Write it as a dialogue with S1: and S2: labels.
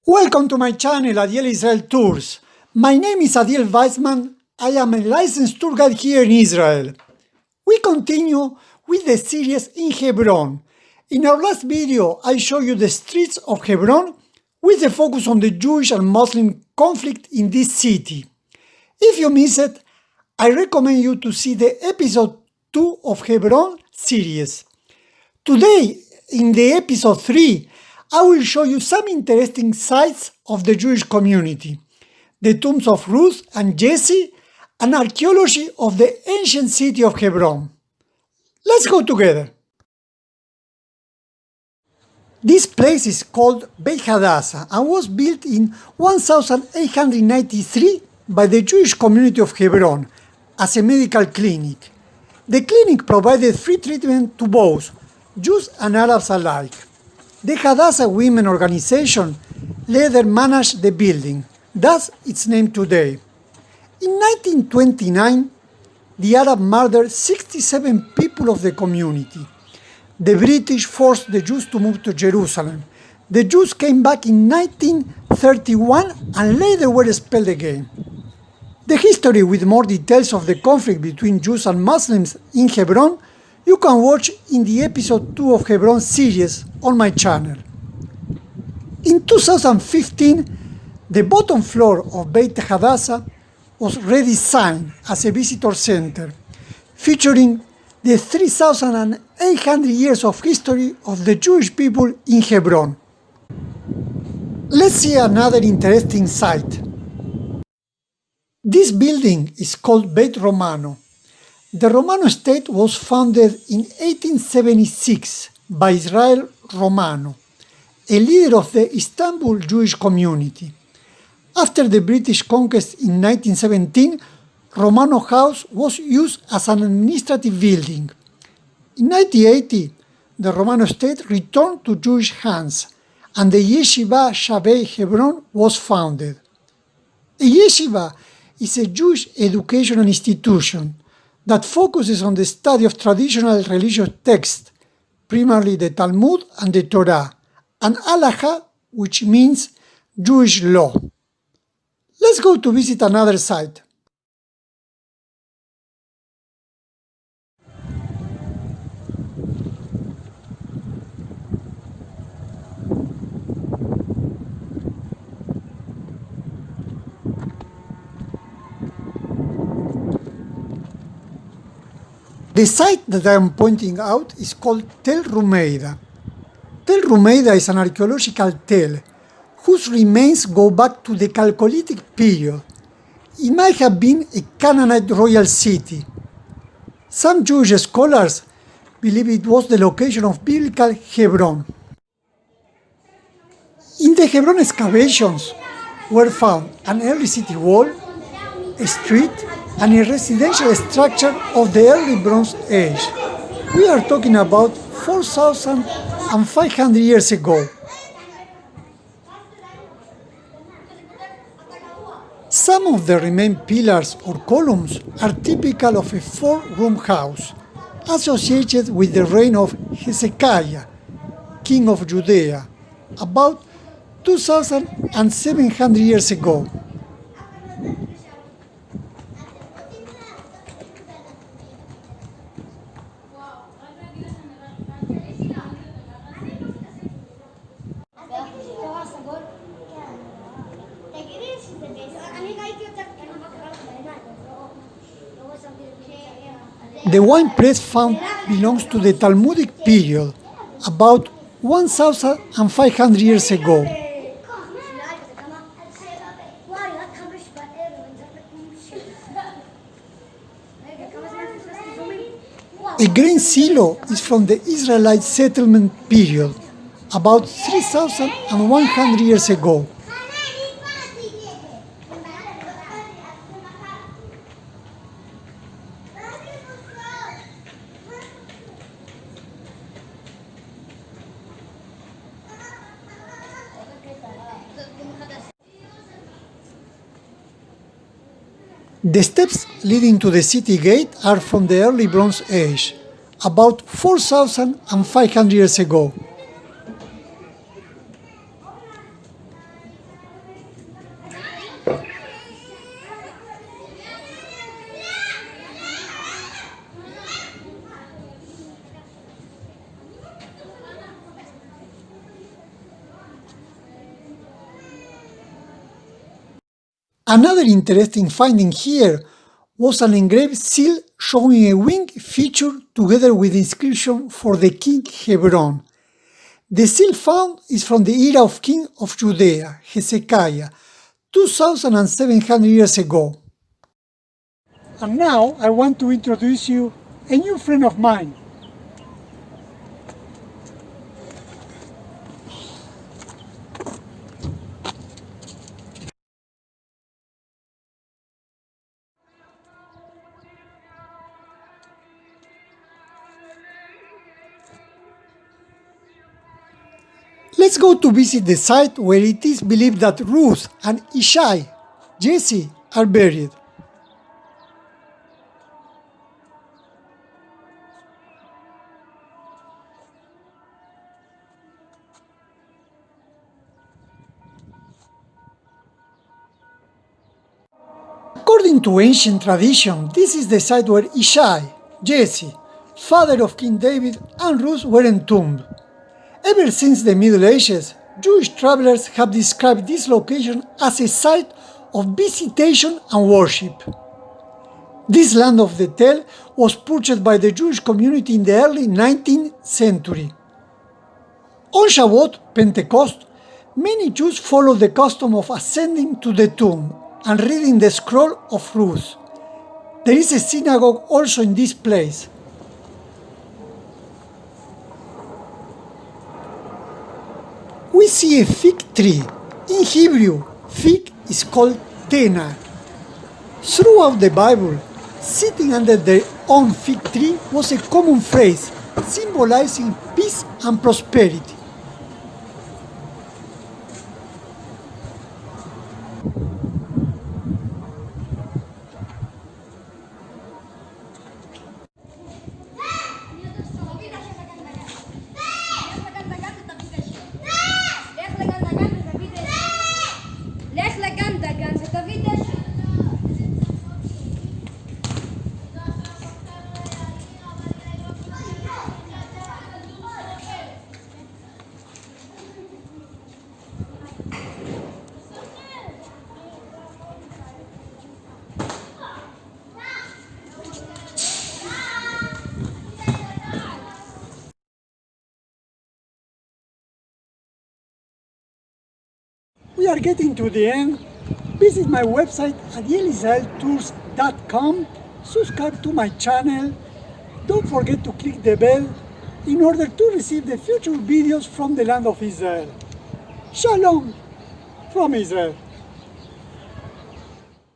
S1: Welcome to my channel, Adiel Israel Tours. My name is Adiel Weissman. I am a licensed tour guide here in Israel. We continue with the series in Hebron. In our last video, I showed you the streets of Hebron with a focus on the Jewish and Muslim conflict in this city. If you missed it, I recommend you to see the episode 2 of Hebron series. Today, in the episode 3, I will show you some interesting sites of the Jewish community, the tombs of Ruth and Jessé, and archaeology of the ancient city of Hebron. Let's go together. This place is called Beit Hadassah and was built in 1893 by the Jewish community of Hebron as a medical clinic. The clinic provided free treatment to both Jews and Arabs alike. The Hadassah Women Organization later managed the building, thus its name today. In 1929, the Arab murdered 67 people of the community. The British forced the Jews to move to Jerusalem. The Jews came back in 1931 and later were expelled again. The history with more details of the conflict between Jews and Muslims in Hebron you can watch in the episode 2 of Hebron series on my channel. In 2015, the bottom floor of Beit Hadassah was redesigned as a visitor center, featuring the 3,800 years of history of the Jewish people in Hebron. Let's see another interesting site. This building is called Beit Romano. The Romano state was founded in 1876 by Israel Romano, a leader of the Istanbul Jewish community. After the British conquest in 1917, Romano House was used as an administrative building. In 1980, the Romano state returned to Jewish hands, and the Yeshiva Shavei Hebron was founded. A yeshiva is a Jewish educational institution that focuses on the study of traditional religious texts, primarily the Talmud and the Torah, and Halacha, which means Jewish law. Let's go to visit another site. The site that I am pointing out is called Tel Rumeida. Tel Rumeida is an archaeological tell whose remains go back to the Chalcolithic period. It might have been a Canaanite royal city. Some Jewish scholars believe it was the location of biblical Hebron. In the Hebron excavations were found an early city wall, a street, and a residential structure of the early Bronze Age. We are talking about 4,500 years ago. Some of the remaining pillars or columns are typical of a four-room house, associated with the reign of Hezekiah, king of Judea, about 2,700 years ago. The wine press found belongs to the Talmudic period, about 1,500 years ago. A grain silo is from the Israelite settlement period, about 3,100 years ago. The steps leading to the city gate are from the early Bronze Age, about 4,500 years ago. Another interesting finding here was an engraved seal showing a wing feature together with the inscription for the king Hebron. The seal found is from the era of king of Judea, Hezekiah, 2,700 years ago. And now I want to introduce you a new friend of mine. Let's go to visit the site where it is believed that Ruth and Ishai, Jessé, are buried. According to ancient tradition, this is the site where Ishai, Jessé, father of King David, and Ruth were entombed. Ever since the Middle Ages, Jewish travelers have described this location as a site of visitation and worship. This land of the tale was purchased by the Jewish community in the early 19th century. On Shavuot, Pentecost, many Jews follow the custom of ascending to the tomb and reading the scroll of Ruth. There is a synagogue also in this place. We see a fig tree. In Hebrew, fig is called tena. Throughout the Bible, sitting under their own fig tree was a common phrase symbolizing peace and prosperity. We are getting to the end. Visit my website at yelisaeltours.com, subscribe to my channel, don't forget to click the bell in order to receive the future videos from the land of Israel. Shalom from Israel.